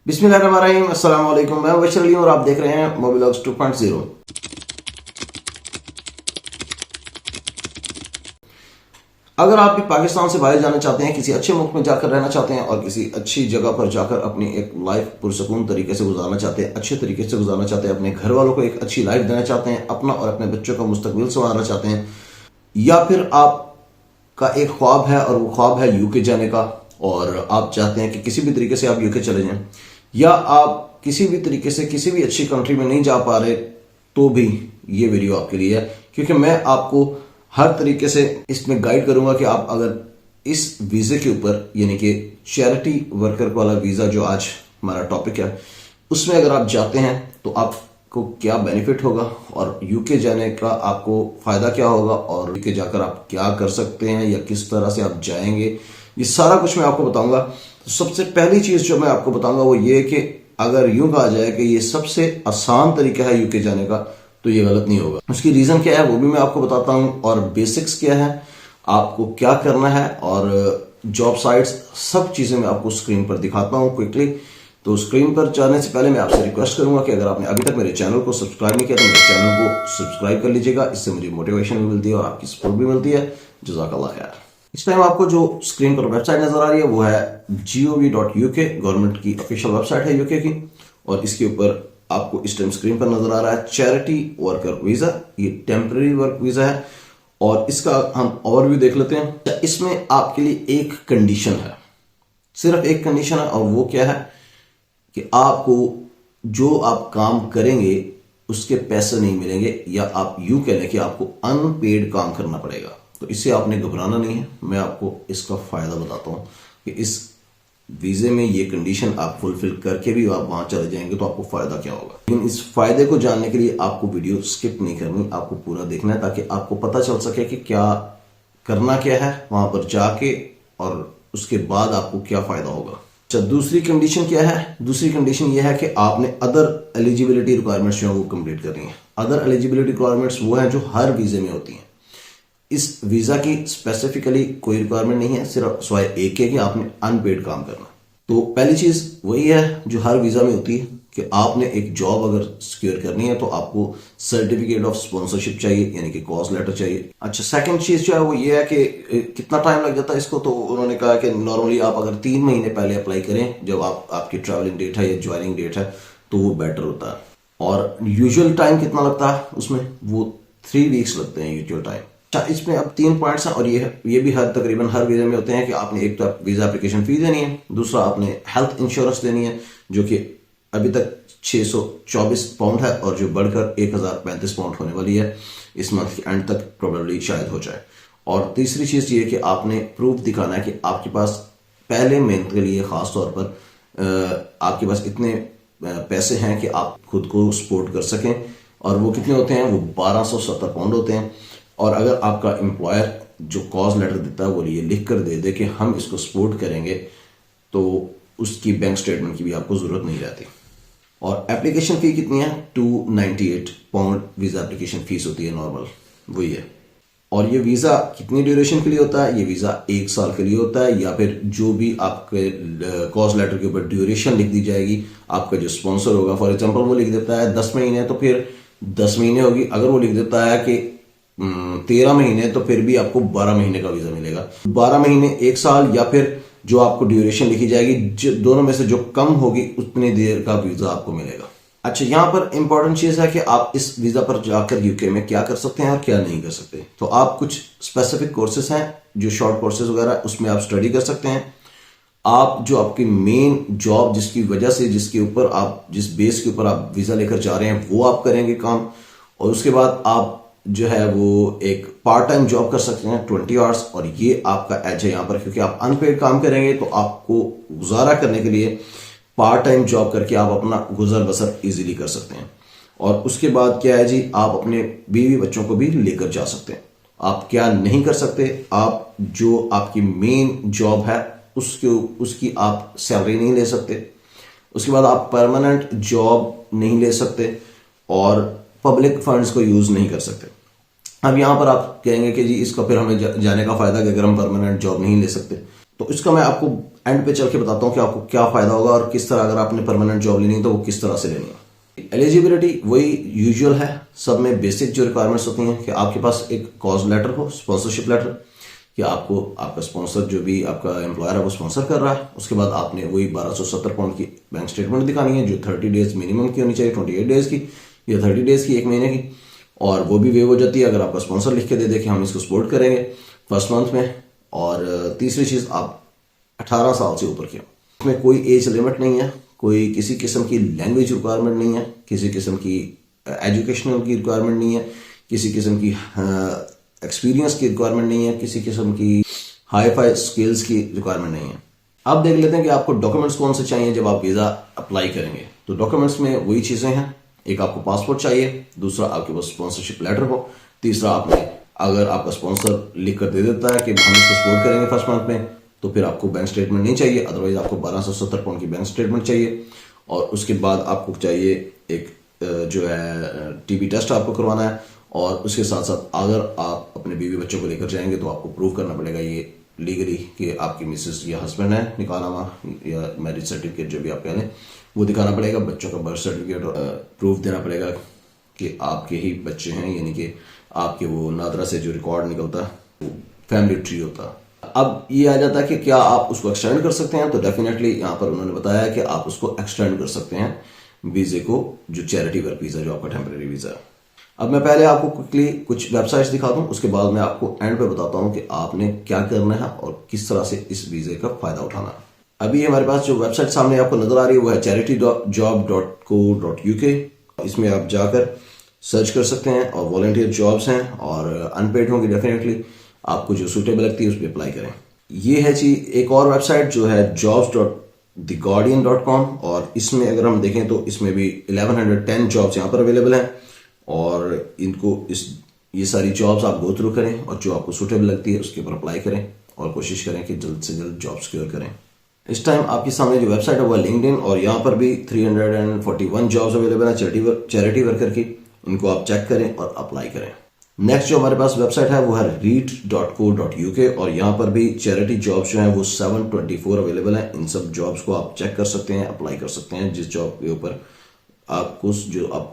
बिस्मिल्लाहिर्रहमानिर्रहीम, अस्सलाम वालेकुम। मैं बशर अली और आप देख रहे हैं मोबिलॉग्स 2.0। अगर आप भी पाकिस्तान से बाहर जाना चाहते हैं, किसी अच्छे मुल्क में जाकर रहना चाहते हैं और किसी अच्छी जगह पर जाकर अपनी एक लाइफ पुरसकून तरीके से गुजारना चाहते हैं, अच्छे तरीके से गुजारना चाहते हैं, अपने घर वालों को एक अच्छी लाइफ देना चाहते हैं, अपना और अपने बच्चों का मुस्तकबिल संवारना चाहते हैं, या फिर आपका एक ख्वाब है और वो ख्वाब है यूके जाने का और आप चाहते हैं कि किसी भी तरीके से आप यूके चले जाएं, या आप किसी भी तरीके से किसी भी अच्छी कंट्री में नहीं जा पा रहे, तो भी ये वीडियो आपके लिए है, क्योंकि मैं आपको हर तरीके से इसमें गाइड करूंगा कि आप अगर इस वीजे के ऊपर, यानी कि चैरिटी वर्कर वाला वीजा जो आज हमारा टॉपिक है, उसमें अगर आप जाते हैं तो आपको क्या बेनिफिट होगा और यूके जाने का आपको फायदा क्या होगा और यूके जाकर आप क्या कर सकते हैं या किस तरह से आप जाएंगे, ये सारा कुछ मैं आपको बताऊंगा। तो सबसे पहली चीज जो मैं आपको बताऊंगा वो ये कि अगर यूं कहा जाए कि ये सबसे आसान तरीका है यूके जाने का, तो ये गलत नहीं होगा। उसकी रीजन क्या है वो भी मैं आपको बताता हूं, और बेसिक्स क्या है, आपको क्या करना है, और जॉब साइट्स, सब चीजें मैं आपको स्क्रीन पर दिखाता हूं क्विकली। तो स्क्रीन पर जाने से पहले मैं आपसे रिक्वेस्ट करूंगा कि अगर आपने अभी तक मेरे चैनल को सब्सक्राइब नहीं किया तो मेरे चैनल को सब्सक्राइब कर लीजिएगा। इससे मुझे मोटिवेशन भी मिलती है और आपकी सपोर्ट भी मिलती है। जज़ाकल्लाह यार। इस टाइम आपको जो स्क्रीन पर वेबसाइट नजर आ रही है वो है gov.uk, गवर्नमेंट की ऑफिशियल वेबसाइट है यूके की, और इसके ऊपर आपको इस टाइम स्क्रीन पर नजर आ रहा है चैरिटी वर्कर वीजा। ये टेम्पररी वर्क वीजा है और इसका हम ओवरव्यू देख लेते हैं। इसमें आपके लिए एक कंडीशन है, सिर्फ एक कंडीशन है, और वो क्या है कि आपको जो आप काम करेंगे उसके पैसे नहीं मिलेंगे, या आप यूं कह लें कि आपको अनपेड काम करना पड़ेगा। तो इससे आपने घबराना नहीं है, मैं आपको इसका फायदा बताता हूं कि इस वीजे में ये कंडीशन आप फुलफिल करके भी आप वहां चले जाएंगे तो आपको फायदा क्या होगा। लेकिन इस फायदे को जानने के लिए आपको वीडियो स्किप नहीं करनी, आपको पूरा देखना है ताकि आपको पता चल सके कि क्या करना क्या है वहां पर जाके, और उसके बाद आपको क्या फायदा होगा। अच्छा, दूसरी कंडीशन क्या है? दूसरी कंडीशन यह है कि आपने अदर एलिजिबिलिटी रिक्वायरमेंट्स जो है वो कंप्लीट करनी है। अदर एलिजिबिलिटी रिक्वायरमेंट्स वो हैं जो हर वीजे में होती हैं। इस वीजा की स्पेसिफिकली कोई रिक्वायरमेंट नहीं है, सिर्फ स्वाय एक है कि आपने अनपेड काम करना। तो पहली चीज वही है जो हर वीजा में होती है कि आपने एक जॉब अगर सिक्योर करनी है तो आपको सर्टिफिकेट ऑफ स्पॉन्सरशिप चाहिए, यानी कि कॉज लेटर चाहिए। अच्छा, सेकंड चीज जो है वो ये है कि कितना टाइम लग जाता है इसको, तो उन्होंने कहा कि नॉर्मली आप अगर 3 महीने पहले अप्लाई करें, जब आपकी ट्रैवलिंग डेट है या ज्वाइनिंग डेट है, तो वो बेटर होता है। और यूजुअल टाइम कितना लगता है उसमें, वो 3 वीक्स लगते हैं यूजुअल टाइम। अच्छा, इसमें अब 3 पॉइंट्स हैं और ये भी तकरीबन हर वीजा में होते हैं कि आपने एक तो वीजा एप्लीकेशन फी देनी है, दूसरा आपने हेल्थ इंश्योरेंस देनी है जो कि अभी तक 624 पाउंड है और जो बढ़कर 1035 पाउंड होने वाली है इस मंथ के एंड तक, प्रोबेबली शायद हो जाए। और तीसरी चीज ये कि आपने प्रूफ दिखाना है कि आपके पास पहले मंथ के लिए खास तौर पर आपके पास इतने पैसे हैं कि आप खुद को सपोर्ट कर सकें, और वो कितने होते हैं, वो 1270 पाउंड होते हैं। और अगर आपका एम्प्लॉयर जो कॉज लेटर देता है वो ये लिख कर दे दे कि हम इसको सपोर्ट करेंगे, तो उसकी बैंक स्टेटमेंट की भी आपको जरूरत नहीं रहती। और एप्लीकेशन फी कितनी है? 298 पाउंड वीजा एप्लीकेशन फीस होती है नॉर्मल, वही है। और ये वीजा कितनी ड्यूरेशन के लिए होता है? ये वीजा 1 साल के लिए होता है, या फिर जो भी आपके कॉज लेटर के ऊपर ड्यूरेशन लिख दी जाएगी, आपका जो स्पॉन्सर होगा, फॉर एग्जाम्पल वो लिख देता है 10 महीने तो फिर 10 महीने होगी। अगर वो लिख देता है कि 13 महीने तो फिर भी आपको 12 महीने का वीजा मिलेगा। 12 महीने, 1 साल, या फिर जो आपको ड्यूरेशन लिखी जाएगी, दोनों में से जो कम होगी उतनी देर का वीजा आपको मिलेगा। अच्छा, यहां पर इंपॉर्टेंट चीज है कि आप इस वीजा पर जाकर यूके में क्या कर सकते हैं और क्या नहीं कर सकते। तो आप कुछ स्पेसिफिक कोर्सेज हैं जो शॉर्ट कोर्सेज वगैरह, उसमें आप स्टडी कर सकते हैं। आप जो आपकी मेन जॉब जिसकी वजह से, जिसके ऊपर आप, जिस बेस के ऊपर आप वीजा लेकर जा रहे हैं, वो आप करेंगे काम। और उसके बाद आप जो है वो एक पार्ट टाइम जॉब कर सकते हैं 20 आवर्स, और ये आपका एज है यहाँ पर, क्योंकि आप अनपेड काम करेंगे तो आपको गुजारा करने के लिए पार्ट टाइम जॉब करके आप अपना गुजर बसर इजीली कर सकते हैं। और उसके बाद क्या है जी, आप अपने बीवी बच्चों को भी लेकर जा सकते हैं। आप क्या नहीं कर सकते, आप जो आपकी मेन जॉब है उसकी आप सैलरी नहीं ले सकते। उसके बाद आप परमानेंट जॉब नहीं ले सकते और पब्लिक फंड्स को यूज नहीं कर सकते। अब यहां पर आप कहेंगे कि जी इसका फिर हमें जाने का फायदा कि अगर हम परमानेंट जॉब नहीं ले सकते, तो इसका मैं आपको एंड पे चल के बताता हूँ कि आपको क्या फायदा होगा और किस तरह अगर आपने परमानेंट जॉब लेनी है तो वो किस तरह से लेनी है। एलिजिबिलिटी वही यूजुअल है, सब में बेसिक जो रिक्वायरमेंट्स होती हैं कि आपके पास एक कॉज लेटर हो, स्पॉन्सरशिप लेटर, कि आपको आपका स्पॉन्सर जो भी आपका एम्प्लॉयर है वो स्पॉन्सर कर रहा है। उसके बाद आपने वही 1270 पाउंड की बैंक स्टेटमेंट दिखानी है जो 30 डेज मिनिमम की होनी चाहिए, 28 डेज की या 30 डेज की, एक महीने की, और वो भी वेव हो जाती है अगर आपका स्पॉन्सर लिख के दे दे कि हम इसको सपोर्ट करेंगे फर्स्ट मंथ में। और तीसरी चीज, आप 18 साल से ऊपर के हो। इसमें कोई एज लिमिट नहीं है, कोई किसी किस्म की लैंग्वेज रिक्वायरमेंट नहीं है, किसी किस्म की एजुकेशनल की रिक्वायरमेंट नहीं है, किसी किस्म की एक्सपीरियंस की रिक्वायरमेंट नहीं है, किसी किस्म की हाई फाई स्किल्स की रिक्वायरमेंट नहीं है। अब देख लेते हैं कि आपको डॉक्यूमेंट्स कौन से चाहिए जब आप वीजा अप्लाई करेंगे। तो डॉक्यूमेंट्स में वही चीजें हैं, एक आपको पासपोर्ट चाहिए, दूसरा आपके पास स्पॉन्सरशिप लेटर हो, तीसरा आपने अगर आपका स्पॉन्सर लिख कर दे देता है कि हम इसको सपोर्ट करेंगे फर्स्ट मंथ में, तो फिर आपको बैंक स्टेटमेंट नहीं चाहिए, अदरवाइज आपको 1270 पाउंड की बैंक स्टेटमेंट चाहिए। और उसके बाद आपको चाहिए एक जो है टीबी टेस्ट आपको करवाना है, और उसके साथ साथ अगर आप अपने बीवी बच्चों को लेकर जाएंगे तो आपको प्रूव करना पड़ेगा ये लीगली कि आपकी मिसेस या हस्बैंड है, निकाहनामा या मैरिज सर्टिफिकेट जो भी आप कह लें वो दिखाना पड़ेगा, बच्चों का बर्थ सर्टिफिकेट और प्रूफ देना पड़ेगा कि आपके ही बच्चे हैं, यानी कि आपके वो नादरा से जो रिकॉर्ड निकलता है वो फैमिली ट्री होता है। अब ये आ जाता है कि क्या आप उसको एक्सटेंड कर सकते हैं, तो डेफिनेटली यहाँ पर उन्होंने बताया कि आप उसको एक्सटेंड कर सकते हैं वीजे को, जो चैरिटी वर्क वीजा जो आपका टेम्परेरी वीजा है। अब मैं पहले आपको क्विकली कुछ वेबसाइट्स दिखा दूं, उसके बाद मैं आपको एंड पे बताता हूं कि आपने क्या करना है और किस तरह से इस वीजे का फायदा उठाना है। अभी हमारे पास जो वेबसाइट सामने आपको नजर आ रही है वो है charityjob.co.uk। इसमें आप जाकर सर्च कर सकते हैं और वॉलंटियर जॉब्स हैं और अनपेड होंगी, डेफिनेटली आपको जो सूटेबल लगती है उस पर अप्लाई करें। ये है जी एक और वेबसाइट जो है jobs.theguardian.com, और इसमें अगर हम देखें तो इसमें भी 1110 जॉब्स यहाँ पर अवेलेबल हैं, और इनको ये सारी जॉब्स आप गो थ्रू करें और जो आपको सूटेबल लगती है उसके ऊपर अप्लाई करें और कोशिश करें कि जल्द से जल्द जॉब सिक्योर करें। इस टाइम आपके सामने जो वेबसाइट है वो है लिंक्डइन, और यहाँ पर भी 341 जॉब्स अवेलेबल है चैरिटी वर्कर की, इनको आप चेक करें और अप्लाई करें। नेक्स्ट जो हमारे पास वेबसाइट है वो है read.co.uk, और यहाँ पर भी चैरिटी जॉब्स जो हैं वो 724 अवेलेबल हैं। इन सब जॉब्स को आप चेक कर सकते हैं, अप्लाई कर सकते हैं जिस जॉब के ऊपर आपको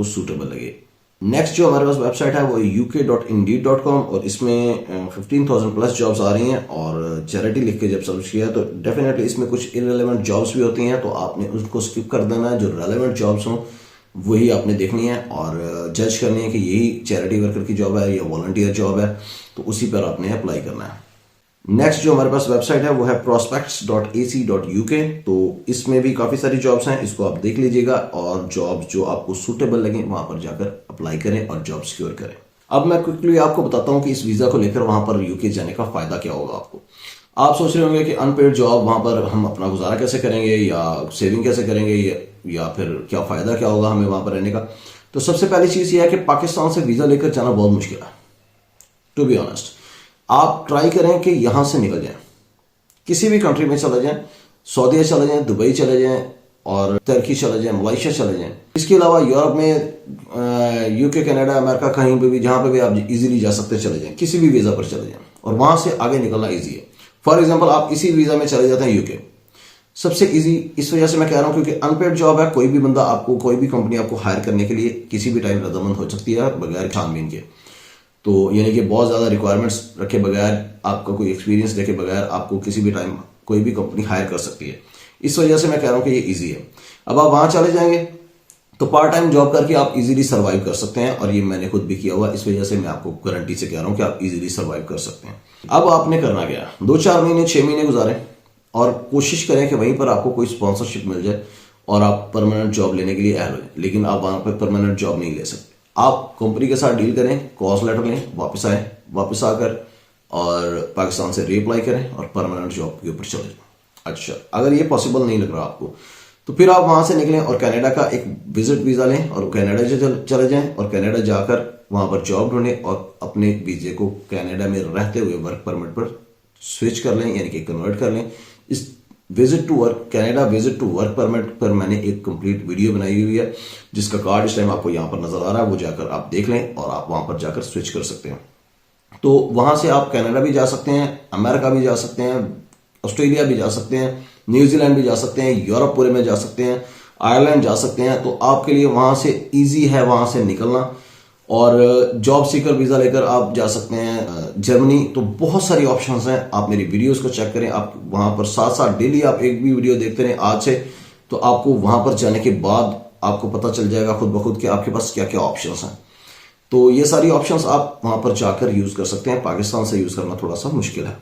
सूटेबल लगे। नेक्स्ट जो हमारे पास वेबसाइट है वो uk.indeed.com, और इसमें 15,000 प्लस जॉब्स आ रही हैं, और चैरिटी लिख के जब सर्च किया तो डेफिनेटली इसमें कुछ इररिलेवेंट जॉब्स भी होती हैं, तो आपने उसको स्किप कर देना है। जो रेलेवेंट जॉब्स हों वही आपने देखनी है और जज करनी है कि यही चैरिटी वर्कर की जॉब है या वॉलंटियर जॉब है, तो उसी पर आपने अप्लाई करना है। नेक्स्ट जो हमारे पास वेबसाइट है वो है prospects.ac.uk, तो इसमें भी काफी सारी जॉब्स हैं, इसको आप देख लीजिएगा और जॉब जो आपको सूटेबल लगे वहां पर जाकर अप्लाई करें और जॉब सिक्योर करें। अब मैं क्विकली आपको बताता हूं कि इस वीजा को लेकर वहां पर यूके जाने का फायदा क्या होगा आपको। आप सोच रहे होंगे कि अनपेड जॉब वहां पर हम अपना गुजारा कैसे करेंगे या सेविंग कैसे करेंगे या फिर क्या फायदा क्या होगा हमें वहां पर रहने का। तो सबसे पहली चीज यह है कि पाकिस्तान से वीजा लेकर जाना बहुत मुश्किल है, टू बी ऑनेस्ट। आप ट्राई करें कि यहां से निकल जाएं, किसी भी कंट्री में चले जाएं, सऊदीया चले जाएं, दुबई चले जाएं और तुर्की चले जाएं, मलेशिया चले जाएं। इसके अलावा यूरोप में यूके, कनाडा, अमेरिका, कहीं पे भी जहां पे भी आप इजीली जा सकते चले जाएं, किसी भी वीजा पर चले जाएं और वहां से आगे निकलना ईजी है। फॉर एग्जाम्पल आप इसी वीजा में चले जाते हैं यूके, सबसे इजी इस वजह से मैं कह रहा हूं क्योंकि अनपेड जॉब है, कोई भी बंदा आपको, कोई भी कंपनी आपको हायर करने के लिए किसी भी टाइम रजामंद हो सकती है बगैर छानबीन के। तो यानी कि बहुत ज्यादा रिक्वायरमेंट्स रखे बगैर, आपका कोई एक्सपीरियंस देखे बगैर आपको किसी भी टाइम कोई भी कंपनी हायर कर सकती है। इस वजह से मैं कह रहा हूं कि ये इजी है। अब आप वहां चले जाएंगे तो पार्ट टाइम जॉब करके आप इजीली सर्वाइव कर सकते हैं, और ये मैंने खुद भी किया हुआ, इस वजह से मैं आपको गारंटी से कह रहा हूं कि आप इजीली सर्वाइव कर सकते हैं। अब आपने करना क्या, 2-4 महीने 6 महीने गुजारें और कोशिश करें कि वहीं पर आपको कोई स्पॉन्सरशिप मिल जाए और आप परमानेंट जॉब लेने के लिए अहल हो। लेकिन आप वहां पर परमानेंट जॉब नहीं ले सकते। आप कंपनी के साथ डील करें, कॉज लेटर लें, वापस आए, वापस आकर और पाकिस्तान से रीअप्लाई करें और परमानेंट जॉब के ऊपर चले जाएं। अच्छा, अगर ये पॉसिबल नहीं लग रहा आपको तो फिर आप वहां से निकलें और कनाडा का एक विजिट वीजा लें और कनाडा चले जाएं और कनाडा जाकर वहां पर जॉब ढूंढें और अपने वीजे को कनाडा में रहते हुए वर्क परमिट पर स्विच कर लें, यानी कि कन्वर्ट कर लें। इस visit to work, Canada visit to work permit पर मैंने एक कंप्लीट वीडियो बनाई हुई है जिसका कार्ड इस टाइम आपको यहां पर नजर आ रहा है, वो जाकर आप देख लें और आप वहां पर जाकर स्विच कर सकते हैं। तो वहां से आप कनाडा भी जा सकते हैं, अमेरिका भी जा सकते हैं, ऑस्ट्रेलिया भी जा सकते हैं, न्यूजीलैंड भी जा सकते हैं, यूरोप पूरे में जा सकते हैं, आयरलैंड जा सकते हैं। तो आपके लिए वहां से इजी है वहां से निकलना। और जॉब सीकर वीजा लेकर आप जा सकते हैं जर्मनी। तो बहुत सारी ऑप्शंस हैं, आप मेरी वीडियोस को चेक करें। आप वहां पर साथ साथ डेली आप एक भी वीडियो देखते रहें आज से, तो आपको वहां पर जाने के बाद आपको पता चल जाएगा खुद ब खुद कि आपके पास क्या क्या ऑप्शंस हैं। तो ये सारी ऑप्शंस आप वहां पर जाकर यूज कर सकते हैं। पाकिस्तान से यूज करना थोड़ा सा मुश्किल है,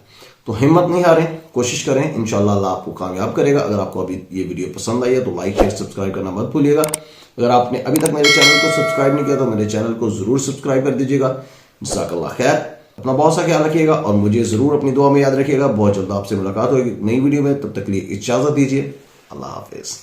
तो हिम्मत नहीं हारें, कोशिश करें, इंशाल्लाह अल्लाह आपको कामयाब करेगा। अगर आपको अभी ये वीडियो पसंद आई है तो लाइक शेयर सब्सक्राइब करना मत भूलिएगा। अगर आपने अभी तक मेरे चैनल को सब्सक्राइब नहीं किया तो मेरे चैनल को जरूर सब्सक्राइब कर दीजिएगा। जज़ाकल्लाह खैर, अपना बहुत सा ख्याल रखिएगा और मुझे जरूर अपनी दुआ में याद रखिएगा। बहुत जल्द आपसे मुलाकात होगी नई वीडियो में, तब तक के लिए इजाजत दीजिए। अल्लाह हाफिज।